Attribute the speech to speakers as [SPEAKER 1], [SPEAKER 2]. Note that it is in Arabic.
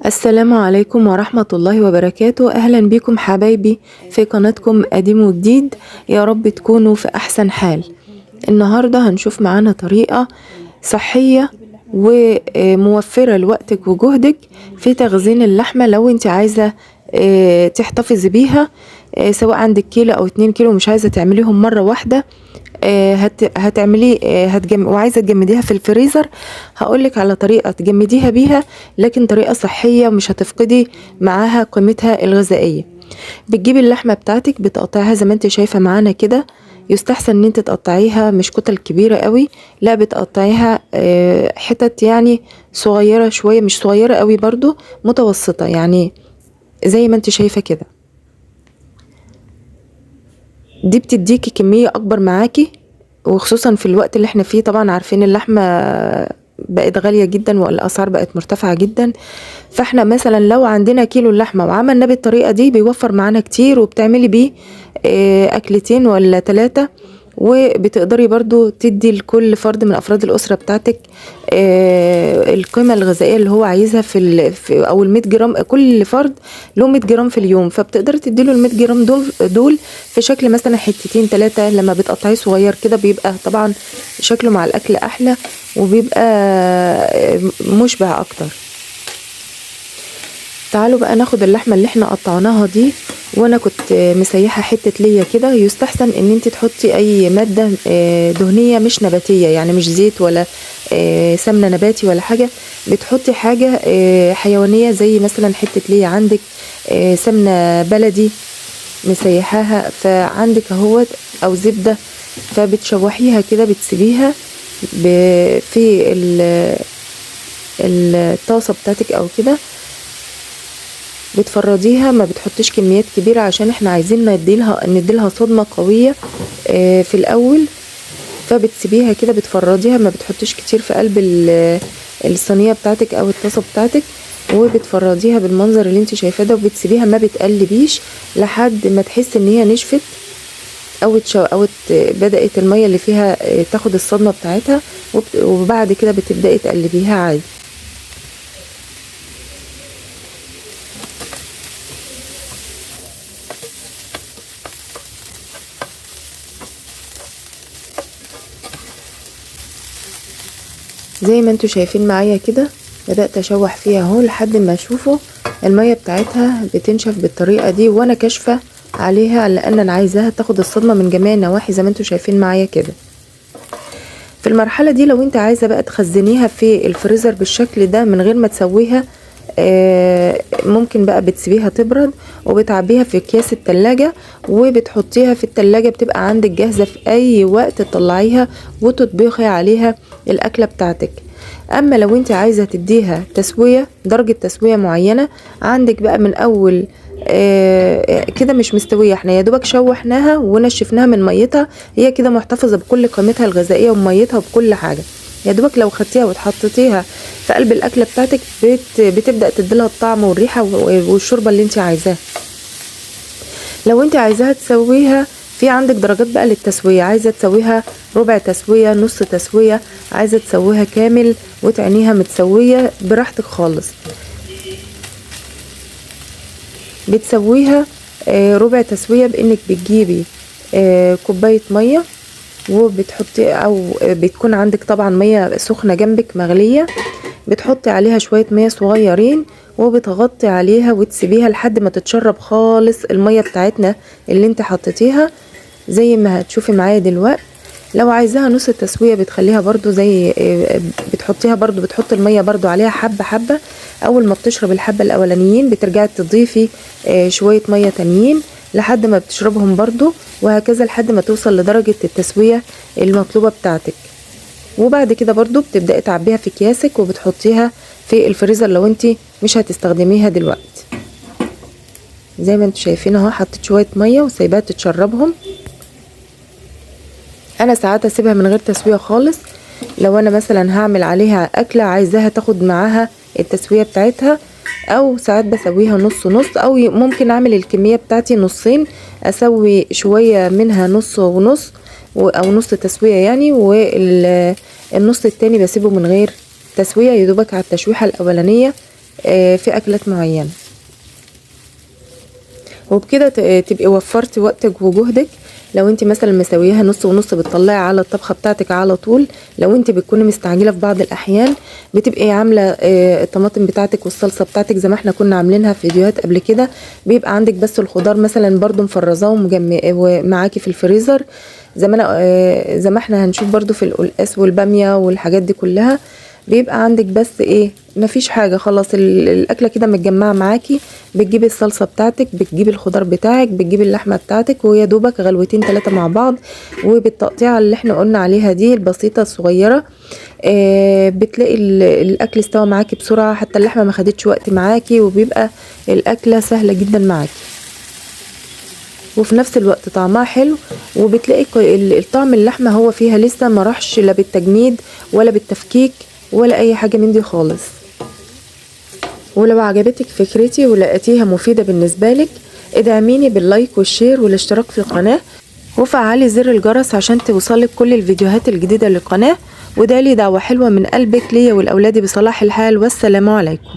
[SPEAKER 1] السلام عليكم ورحمة الله وبركاته. أهلا بكم حبايبي في قناتكم قديم وجديد. يا رب تكونوا في أحسن حال. النهاردة هنشوف معانا طريقة صحية وموفرة لوقتك وجهدك في تخزين اللحمة. لو انت عايزة تحتفظي بيها، سواء عندك كيلو أو 2 كيلو مش عايزة تعمليهم مرة واحدة، هتعملي وعايزه تجمديها في الفريزر. هقولك على طريقه تجمديها بيها، لكن طريقه صحيه ومش هتفقدي معاها قيمتها الغذائيه. بتجيبي اللحمه بتاعتك بتقطعيها زي ما انت شايفه معانا كده. يستحسن ان انت تقطعيها مش كتل كبيره قوي، لا بتقطعيها حتت يعني صغيره شويه، مش صغيره قوي برضو، متوسطه يعني زي ما انت شايفه كده. دي بتديكي كمية أكبر معاكي، وخصوصا في الوقت اللي احنا فيه. طبعا عارفين اللحمة بقت غالية جدا والأسعار بقت مرتفعة جدا. فاحنا مثلا لو عندنا كيلو اللحمة وعملنا بالطريقة دي بيوفر معانا كتير، وبتعملي بيه أكلتين ولا 3، وبتقدري برضو تدي لكل فرد من أفراد الأسرة بتاعتك القيمة الغذائية اللي هو عايزها أو 100 جرام. كل فرد له 100 جرام في اليوم، فبتقدري تديله ال 100 جرام دول في شكل مثلا حتتين 3. لما بتقطعيه صغير كده بيبقى طبعا شكله مع الأكل أحلى، وبيبقى مشبع أكتر. تعالوا بقى ناخد اللحمة اللي احنا قطعناها دي، وانا كنت مسيحة حتة ليا كده. يستحسن ان انت تحطي اي مادة دهنية مش نباتية، يعني مش زيت ولا سمنة نباتي ولا حاجة. بتحطي حاجة حيوانية زي مثلا حتة ليا عندك، سمنة بلدي مسيحاها فعندك اهوت، او زبدة. فبتشوحيها كده، بتسيبيها في الطاسة بتاعتك او كده، بتفرديها. ما بتحطيش كميات كبيرة عشان احنا عايزين نديلها صدمة قوية في الاول. فبتسيبيها كده بتفرديها، ما بتحطيش كتير في قلب الصينية بتاعتك او الطاسة بتاعتك، وبتفرديها بالمنظر اللي انت شايفاه ده. وبتسيبيها ما بتقلبيش لحد ما تحس ان هي نشفت او بدأت المية اللي فيها تاخد الصدمة بتاعتها، وبعد كده بتبدأي تقلبيها عادي. زي ما انتوا شايفين معايا كده، بدأت اشوح فيها اهو لحد ما اشوفه المية بتاعتها بتنشف بالطريقة دي، وانا كاشفة عليها لان انا عايزاها تاخد الصدمة من جميع النواحي زي ما انتوا شايفين معايا كده. في المرحلة دي لو انت عايزة بقى تخزنيها في الفريزر بالشكل ده من غير ما تسويها، ممكن بقى بتسيبيها تبرد وبتعبيها في اكياس التلاجة وبتحطيها في التلاجة. بتبقى عندك جاهزة في اي وقت تطلعيها وتطبخي عليها الاكلة بتاعتك. اما لو انت عايزة تديها تسوية، درجة تسوية معينة عندك بقى من اول كده مش مستوية، احنا يا دوبك شوحناها ونشفناها من ميتها، هي كده محتفظة بكل قيمتها الغذائية وميتها وبكل حاجة. يا دوبك لو خدتيها وتحطيتيها في قلب الاكله بتاعتك بتبدا تديلها الطعم والريحه والشوربه اللي انت عايزاها. لو انت عايزاها تسويها، في عندك درجات بقى للتسويه. عايزه تسويها ربع تسويه، نص تسويه، عايزه تسويها كامل وتعينيها متسويه، براحتك خالص. بتسويها ربع تسويه بانك بتجيبي كوبايه ميه، وبتحطي او بتكون عندك طبعا ميه سخنه جنبك مغليه، بتحطي عليها شويه ميه صغيرين وبتغطي عليها وتسيبيها لحد ما تتشرب خالص الميه بتاعتنا اللي انت حطيتيها زي ما هتشوفي معايا دلوقتي. لو عايزاها نص التسويه بتخليها برضو زي بتحطيها برضو، بتحطي الميه برضو عليها حبه حبه. اول ما بتشرب الحبه الاولانيين بترجعي تضيفي شويه ميه تانيين لحد ما بتشربهم برضو، وهكذا لحد ما توصل لدرجة التسوية المطلوبة بتاعتك. وبعد كده برضو بتبدأي تعبيها في اكياسك وبتحطيها في الفريزر لو انت مش هتستخدميها دلوقتي. زي ما انتوا شايفين اهو، حطيت شوية مية وسايباها تتشربهم. انا ساعات اسيبها من غير تسوية خالص، لو انا مثلا هعمل عليها اكلة عايزاها تاخد معاها التسوية بتاعتها، او ساعات بسويها نص نص، او ممكن اعمل الكمية بتاعتي نصين، اسوي شوية منها نص ونص او نص تسوية يعني، والنص التاني بسيبه من غير تسوية يدوبك على التشويحة الاولانية في اكلات معينة. وبكده تبقي وفرتي وقتك وجهدك. لو انت مثلا مسويها نص ونص بتطلعي على الطبخه بتاعتك على طول. لو انت بتكوني مستعجله في بعض الاحيان بتبقي عامله الطماطم بتاعتك والصلصه بتاعتك زي ما احنا كنا عاملينها في فيديوهات قبل كده. بيبقى عندك بس الخضار مثلا برضو مفرزاه ومعاكي في الفريزر زي ما احنا هنشوف برضو في القلقاس والباميه والحاجات دي كلها. بيبقى عندك بس مفيش حاجه، خلاص الاكله كده متجمعه معاكي. بتجيبي الصلصه بتاعتك، بتجيبي الخضار بتاعك، بتجيبي اللحمه بتاعتك، ويا دوبك غلوتين 3 مع بعض. وبالتقطيعه اللي احنا قلنا عليها دي البسيطه الصغيره بتلاقي الاكل استوى معاكي بسرعه، حتى اللحمه ما خدتش وقت معاكي، وبيبقى الاكله سهله جدا معاكي وفي نفس الوقت طعمها حلو. وبتلاقي الطعم اللحمه هو فيها لسه ما راحش لا بالتجميد ولا بالتفكيك ولا اي حاجه من دي خالص. ولو عجبتك فكرتي ولقيتيها مفيده بالنسبه لك ادعميني باللايك والشير والاشتراك في القناه، وفعلي زر الجرس عشان توصلك كل الفيديوهات الجديده للقناه. وده لي دعوه حلوه من قلبك ليا ولاولادي بصلاح الحال. والسلام عليكم.